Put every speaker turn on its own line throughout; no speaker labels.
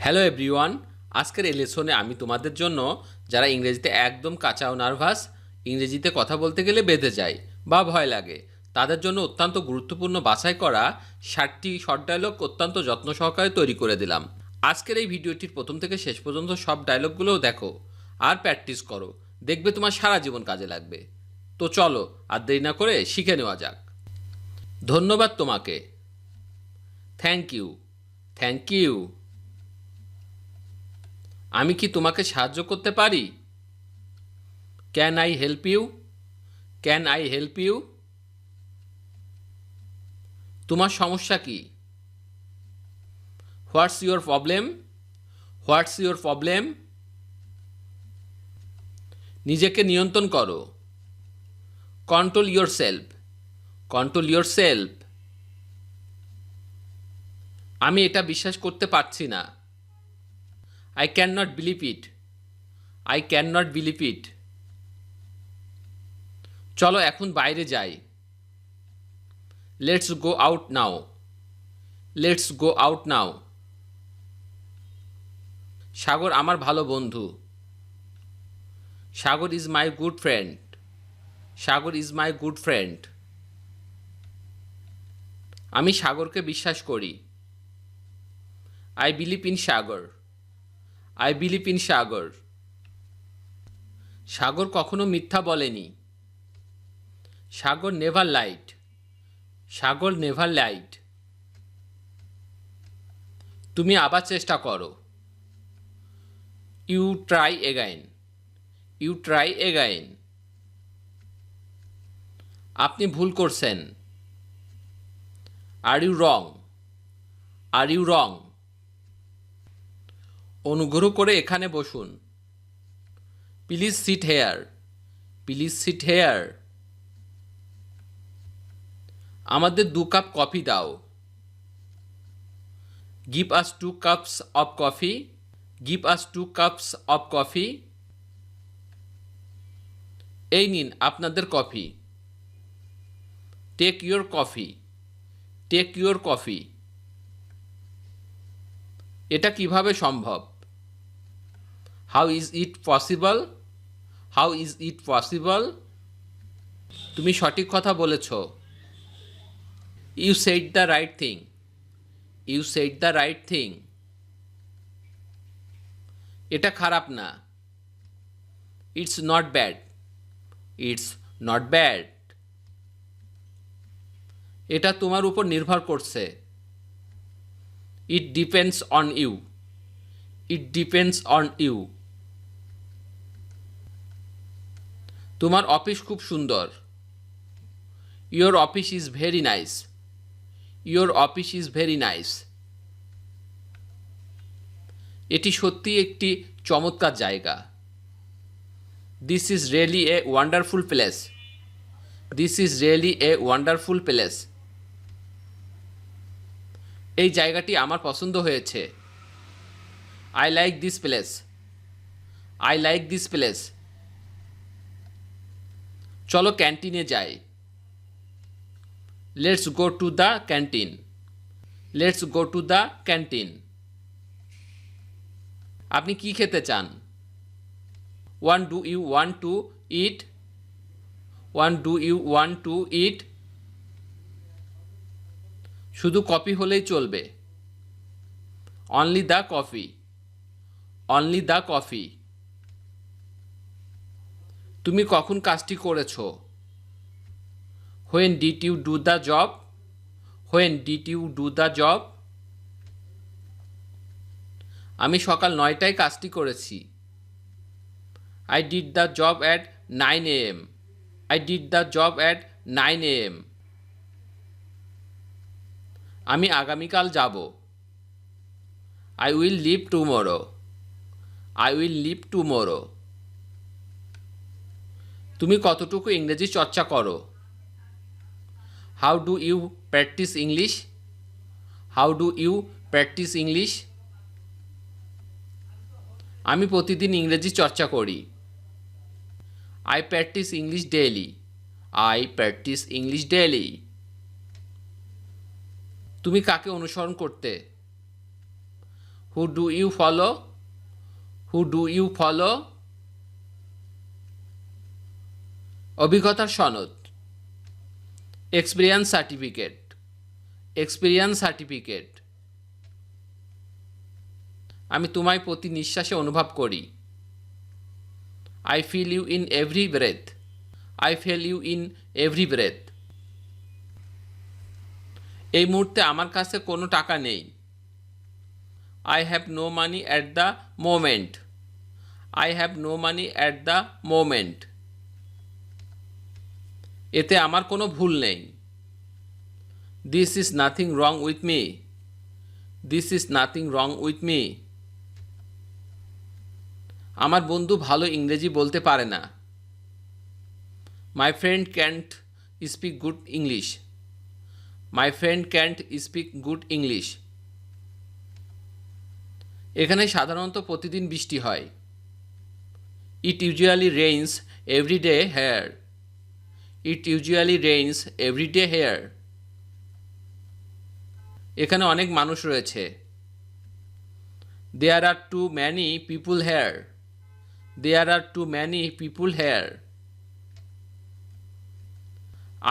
Hello everyone, আজকের এই লেসনে আমি তোমাদের জন্য যারা ইংরেজিতে একদম কাঁচা ও নার্ভাস, ইংরেজিতে কথা বলতে গেলে বেঁধে যায় বা ভয় লাগে, তাদের জন্য অত্যন্ত গুরুত্বপূর্ণ বাছাই করা 60টি শর্ট ডায়লগ অত্যন্ত যত্ন সহকারে তৈরি করে দিলাম। আজকের এই ভিডিওটির প্রথম থেকে শেষ পর্যন্ত সব ডায়লগগুলোও দেখো আর প্র্যাকটিস করো, দেখবে তোমার সারা জীবন কাজে লাগবে। তো চলো আর দেরি না করে শিখে নেওয়া যাক। ধন্যবাদ তোমাকে। Thank you. Thank you. আমি কি তোমাকে সাহায্য করতে পারি? Can I help you? Can I help you? তোমার সমস্যা কি? What's your problem? What's your problem? নিজেকে নিয়ন্ত্রণ করো। Control yourself. Control yourself. আমি এটা বিশ্বাস করতে পারছি না। I can not believe it. I can not believe it. চলো এখন বাইরে যাই। Let's go out now. Let's go out now. Sagar আমার ভালো বন্ধু। Sagar is my good friend. Sagar is my good friend. আমি সাগরকে বিশ্বাস করি। I believe in Sagar. I believe in Sagar. Sagar কখনো মিথ্যা বলেনি। Sagar never light. Sagar never light. তুমি আবার চেষ্টা করো। You try again. You try again. আপনি ভুল করছেন। Are you wrong. Are you wrong. অনুগ্রহ করে এখানে বসুন। Please sit here. Please sit here. আমাদের 2 কাপ কফি দাও। Give us 2 cups of coffee. Give us 2 cups of coffee. এই নিন আপনাদের coffee. Take your coffee. Take your coffee. এটা কিভাবে সম্ভব? How is it possible? How is it possible? তুমি সঠিক কথা বলেছ। You said the right thing. You said the right thing. এটা খারাপ না। It's not bad. It's not bad. এটা তোমার উপর নির্ভর করছে। It depends on you. It depends on you. তোমার অফিস খুব সুন্দর। Your office is very nice. Your office is very nice. এটি সত্যি একটি চমৎকার জায়গা। This is really a wonderful place. This is really a wonderful place. এই জায়গাটি আমার পছন্দ হয়েছে। I like this place. I like this place. চলো ক্যান্টিনে যাই। Let's go to the canteen. Let's go to the canteen. আপনি কি খেতে চান? What do you want to eat? What do you want to ইট? শুধু কফি হলেই চলবে। Only the coffee. Only the coffee. তুমি কখন কাজটি করেছো? When did you do the job? When did you do the job? আমি সকাল 9টায় কাজটি করেছি। I did the job at 9 AM। I did the job at 9 AM। আমি আগামীকাল যাব। I will leave tomorrow. I will leave tomorrow. তুমি কতটুকু ইংরেজি চর্চা করো? How do you practise English? How do you practise English? আমি প্রতিদিন ইংরেজি চর্চা করি। I practise English daily. I practise English daily. তুমি কাকে অনুসরণ করতে? Who do you follow? Who do you follow? অভিজ্ঞতার সনদ, এক্সপিরিয়েন্স সার্টিফিকেট, এক্সপিরিয়েন্স সার্টিফিকেট। আমি তোমায় প্রতি নিঃশ্বাসে অনুভব করি। I feel you in every breath, I feel you in every breath. এই মুহূর্তে আমার কাছে কোনো টাকা নেই। I have no money at the moment, I have no money at the moment. এতে আমার কোনো ভুল নেই। This is nothing wrong with me, this is nothing wrong with me. আমার বন্ধু ভালো ইংরেজি বলতে পারে না। My friend can't speak good English, my friend can't speak good English. এখানে সাধারণত প্রতিদিন বৃষ্টি হয়। It usually rains every day here, it usually rains every day here. এখানে অনেক মানুষ রয়েছে। There are too many people here, there are too many people here.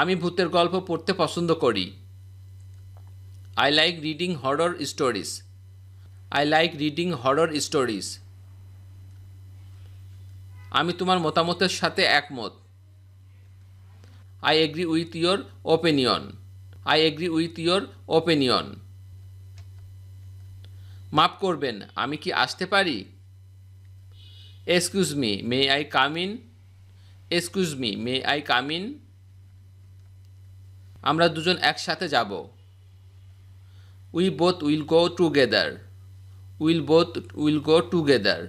আমি ভূতের গল্প পড়তে পছন্দ করি। I like reading horror stories, I like reading horror stories. আমি তোমার মতামতের সাথে একমত। I agree with your opinion, I agree with your opinion. মাফ করবেন, আমি কি আসতে পারি? Excuse me, may I come in? Excuse me, may I come in? আমরা দুজন একসাথে যাব। We both will go together, will both will go together.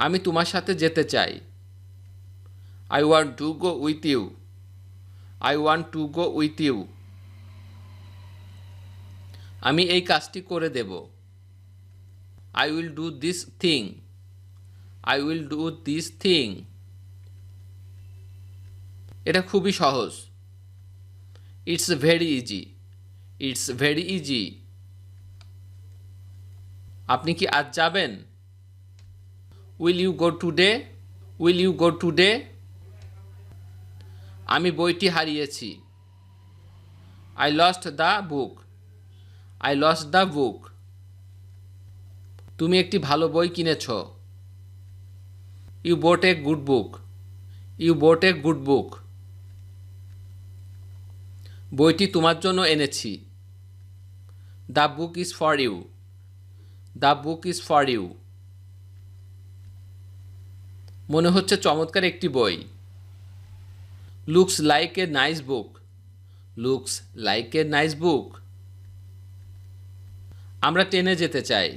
আমি তোমার সাথে যেতে চাই। I want to go with you, I want to go with you. আমি এই কাজটি করে দেব। I will do this thing, I will do this thing. এটা খুবই সহজ। It's very easy, it's very easy. আপনি কি আজ যাবেন? Will you go today, will you go today? আমি বইটি হারিয়েছি। I lost the book, I lost the book. তুমি একটি ভালো বই কিনেছ। You bought a good book, you bought a good book. বইটি তোমার জন্য এনেছি। The book is for you, the book is for you. মনে হচ্ছে চমৎকার একটি বই। Looks like a nice book, looks like a nice book. আমরা ট্রেনে যেতে চাই।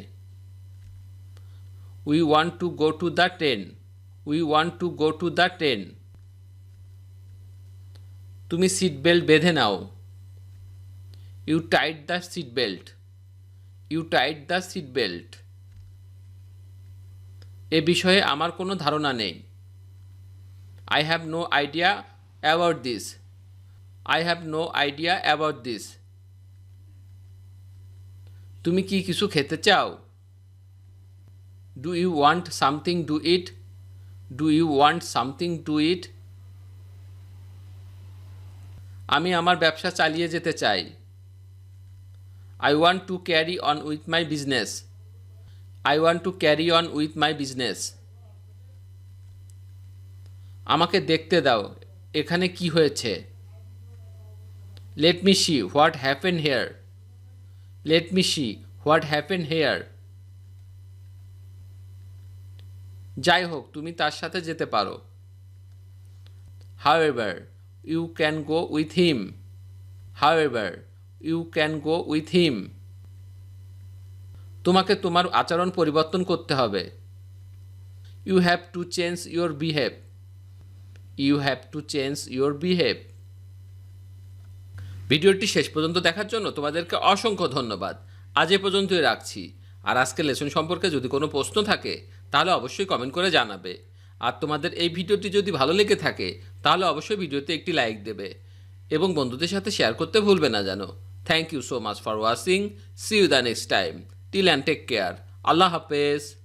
We want to go to the train, we want to go to the train. তুমি সিট বেল্ট বেঁধে নাও। You tight the seat belt, you tight the seat belt. এ বিষয়ে আমার কোনো ধারণা নেই। I have no idea about this, I have no idea about this. তুমি কি কিছু খেতে চাও? Do you want something to eat, do you want something to eat? আমি আমার ব্যবসা চালিয়ে যেতে চাই। I want to carry on with my business, I want to carry on with my business. আমাকে দেখতে দাও, এখানে কি হয়েছে। Let me see what happen here, let me see what happen here. যাই হোক, তুমি তার সাথে যেতে পারো। However you can go with him, however you can go with him. তোমাকে তোমার আচরণ পরিবর্তন করতে হবে। You have to change your behave, you have to change your behave. ভিডিওটি শেষ পর্যন্ত দেখার জন্য তোমাদেরকে অসংখ্য ধন্যবাদ। আজ এ পর্যন্তই রাখছি। আর আজকের লেসন সম্পর্কে যদি কোনো প্রশ্ন থাকে তাহলে অবশ্যই কমেন্ট করে জানাবে। আর তোমাদের এই ভিডিওটি যদি ভালো লেগে থাকে তাহলে অবশ্যই ভিডিওতে একটি লাইক দেবে এবং বন্ধুদের সাথে শেয়ার করতে ভুলবে না যেন। Thank you so much for watching. See you the next time. Till and take care. আল্লাহ হাফেজ।